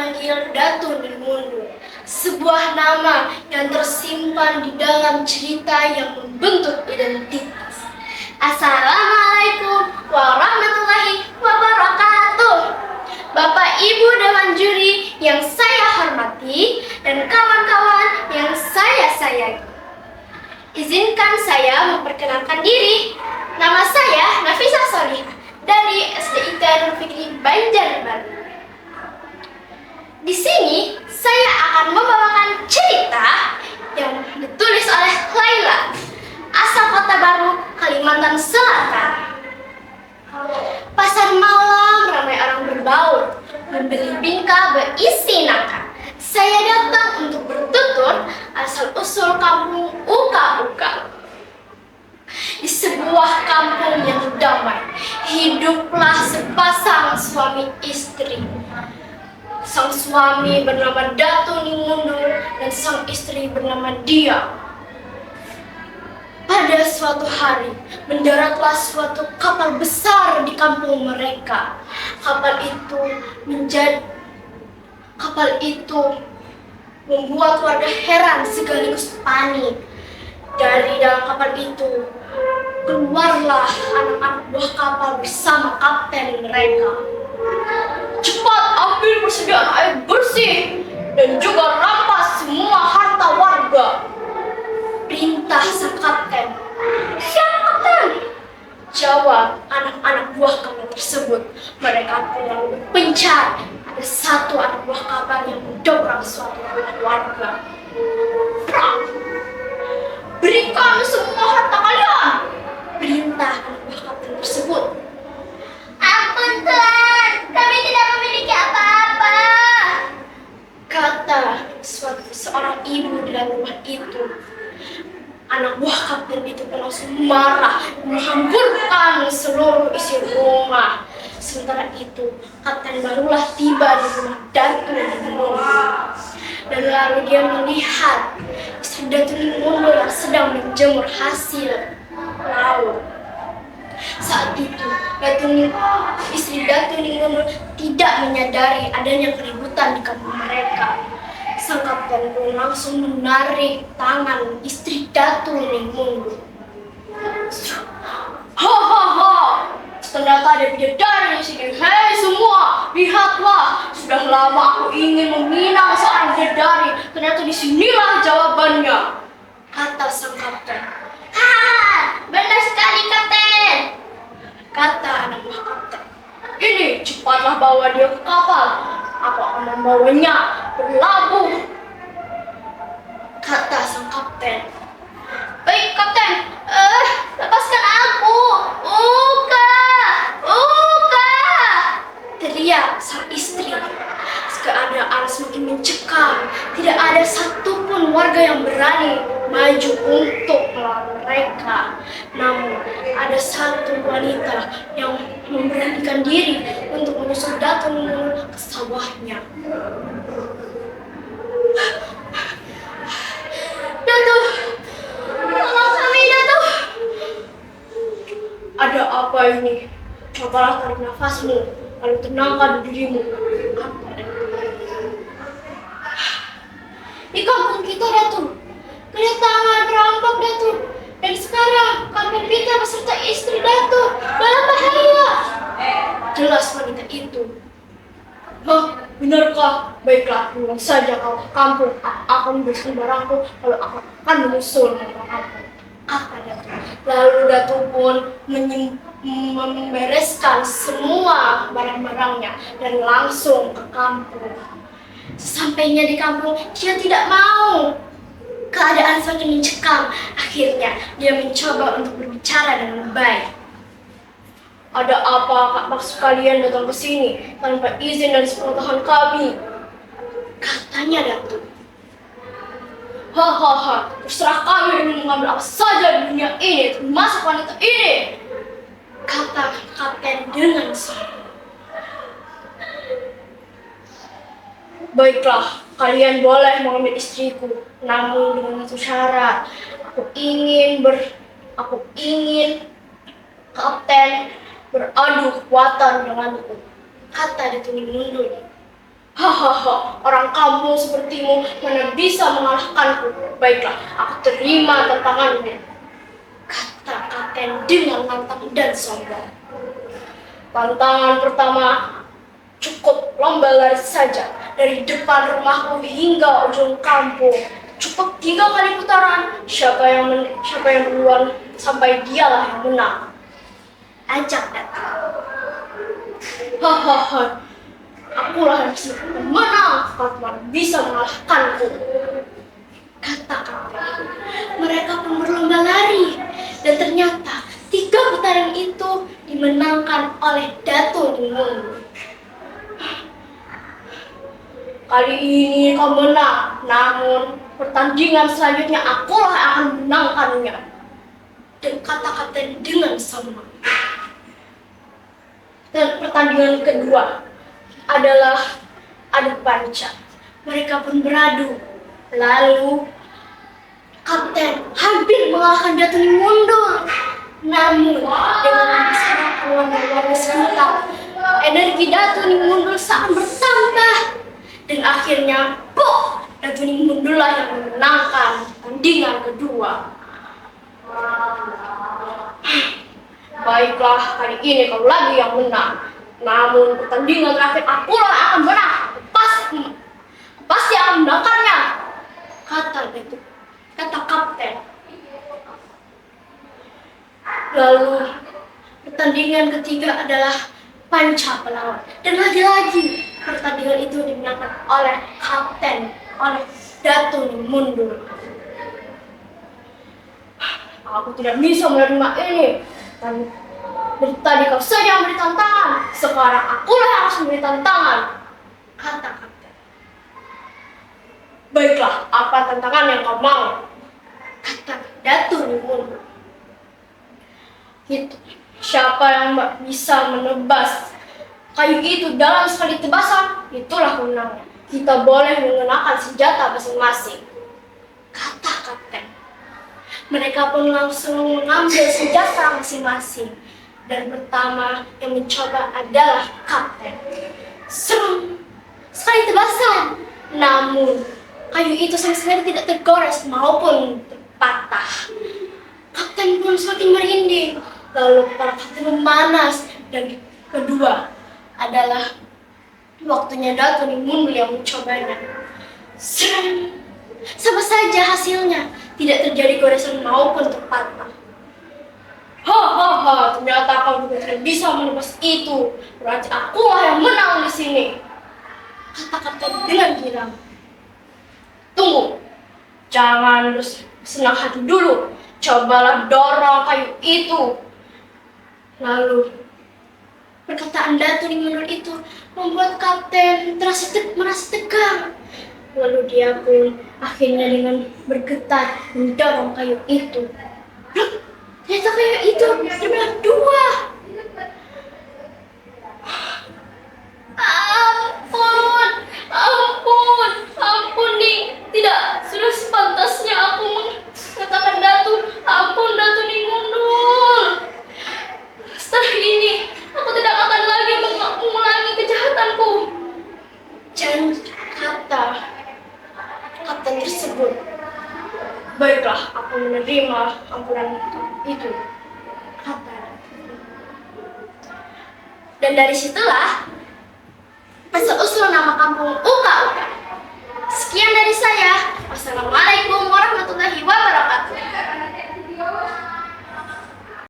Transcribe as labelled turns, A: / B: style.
A: memanggil Datu Ningundur, sebuah nama yang tersimpan di dalam cerita yang membentuk identitas. Assalamualaikum warahmatullahi wabarakatuh. Bapak Ibu Dewan Juri yang saya hormati dan kawan-kawan yang saya sayangi. Izinkan saya memperkenalkan diri. Nama saya Nafisa Solihah dari SDIT Nurul Fikri Banjarbaru. Di sini saya akan membawakan cerita yang ditulis oleh Laila, asal Kota Baru, Kalimantan Selatan. Pasar malam ramai orang berbaur, membeli bingka berisi nangka. Saya datang untuk bertutur asal-usul kampung Uka-Uka. Di sebuah kampung yang damai, hiduplah sepasang suami istri. Sang suami bernama Datu Ningundur dan sang istri bernama Dia. Pada suatu hari, mendaratlah suatu kapal besar di kampung mereka. Kapal itu membuat warga heran sekaligus panik. Dari dalam kapal itu, keluarlah anak-anak buah kapal bersama kapten mereka. Cepat ambil persediaan air bersih dan juga rampas semua harta warga, perintah sang kapten. Siap, kapten, jawab anak-anak buah kapal tersebut. Mereka pun lalu berpencar. Ada satu anak buah kapal yang mendobrak suatu rumah warga. Berikan semua harta kalian, perintah anak buah kapten tersebut. Ampun Tuhan, kami tidak memiliki apa-apa, kata seorang ibu di dalam rumah itu. Anak buah kapten itu langsung marah, menghamburkan seluruh isi rumah. Sementara itu, kapten barulah tiba di rumah Datu Ningundur. Dan lalu dia melihat istri Datu Ningundur yang sedang menjemur hasil laut. Saat itu, istri Datu Ningundur tidak menyadari adanya keributan di kampung mereka. Sang kapten pun langsung menarik tangan istri Datu Ningundur. Hahaha, ternyata ada bidadari di sini. Hei semua, lihatlah, sudah lama aku ingin meminang seorang bidadari. Ternyata disinilah jawabannya, kata sang kapten. Hahaha, benar sekali kapten, kata anak buah kapten. Ini cepatlah bawa dia ke kapal. Aku akan membawanya berlabuh, kata sang kapten. Baik kapten, lepaskan aku. Uka, teriak sang istri. Keadaan semakin mencekam. Tidak ada satupun warga yang berani maju untuk melawan mereka. Namun ada satu wanita yang memberanikan diri untuk menyusul Datu Ningundur ke sawahnya. Datu, tolong kami, Datu. Ada apa ini? Cobalah tarik nafasmu, lalu tenangkan dirimu. Di kampung kita, Datu, kedatangan perampok, Datu. Dan sekarang kapten kita beserta istri Datu dalam bahaya, jelas wanita itu. Hah, benarkah? Baiklah, pulang saja kau ke kampung. Aku akan membersihkan barangku, lalu aku akan menyusul ke kampung, kata Datu. Lalu Datu pun membereskan semua barang-barangnya dan langsung ke kampung. Sesampainya di kampung, dia tidak mau. Keadaan semakin mencekam. Akhirnya dia mencoba untuk berbicara dengan baik. Ada apa maksud kalian datang ke sini tanpa izin dan sepengetahuan kami? Katanya Datu. Hahaha, terserah kami ingin mengambil apa saja di dunia ini, termasuk wanita ini, kata kapten dengan sombong. Baiklah, kalian boleh mengambil istriku, namun dengan satu syarat. Aku ingin kapten beradu kekuatan denganku, kata Datu Ningundur. Hahaha, orang kampung sepertimu mana bisa mengalahkanku. Baiklah, aku terima tantanganmu, kata Kapten dengan lantang dan sombong. Tantangan pertama, cukup lomba lari saja dari depan rumahku hingga ujung kampung. Cukup 3 kali putaran. Siapa yang duluan sampai dialah yang menang. Ajak datang. Hahaha, akulah yang bisa menang. Kau bisa mengalahkanku, kata kapten. Mereka pun berlomba lari dan ternyata 3 putaran itu dimenangkan oleh Datu Nimundur. Kali ini kau menang, namun pertandingan selanjutnya akulah yang akan menangkannya, dan kata kapten dengan sombong. Dan pertandingan kedua adalah adu panca. Mereka pun beradu. Lalu kapten hampir mengalahkan Datu Nimundur. Namun dengan masyarakat warga sekitar, energi Datu Nimundur sangat bertambah. Dan akhirnya, Datu Nimundurlah yang memenangkan pertandingan kedua. Baiklah, kali ini kau lagi yang menang. Namun pertandingan terakhir akulah yang akan menang. Pasti akan menangkannya, kata kapten. Lalu pertandingan ketiga adalah panca pelawan. Dan lagi-lagi pertandingan itu dimenangkan oleh kapten, oleh Datu Nimundur. Aku tidak bisa menerima ini. Dari tadi kau saja yang beri tantangan. Sekarang akulah yang harus memberi tantangan, kata kapten. Baiklah, apa tantangan yang kau mau, kata Datu Nimundur. Siapa yang bisa menebas kayu itu dalam sekali tebasan, itulah menangnya. Kita boleh menggunakan senjata masing-masing, kata kapten. Mereka pun langsung mengambil senjata masing-masing. Dan pertama yang mencoba adalah kapten. Serem! Sekali tebasan. Namun kayu itu sama sekali tidak tergores maupun terpatah. Kapten pun semakin merinding. Lalu para kapten memanas. Dan kedua adalah waktunya Datu Nimundur yang mencobanya. Serem! Sama saja hasilnya. Tidak terjadi goresan maupun terpatah. Hahaha, ternyata kau juga tidak bisa menebas itu. Berarti akulah yang menang di sini, kata kapten dengan girang. Tunggu, jangan senang hati dulu. Cobalah dorong kayu itu. Lalu perkataan Datu Nimundur itu membuat kapten merasa tegang. Lalu dia pun akhirnya dengan bergetar mendorong kayu itu. Ternyata kayu itu terbelah 2. Ampun nih. Tidak, sudah sepantasnya aku mengatakan ampun Datu Nimundur. Setelah ini, aku tidak akan lagi mengulangi kejahatanku, kata kapten tersebut. Baiklah, aku menerima ampunan itu, kata. Dan dari situlah asal-usul nama kampung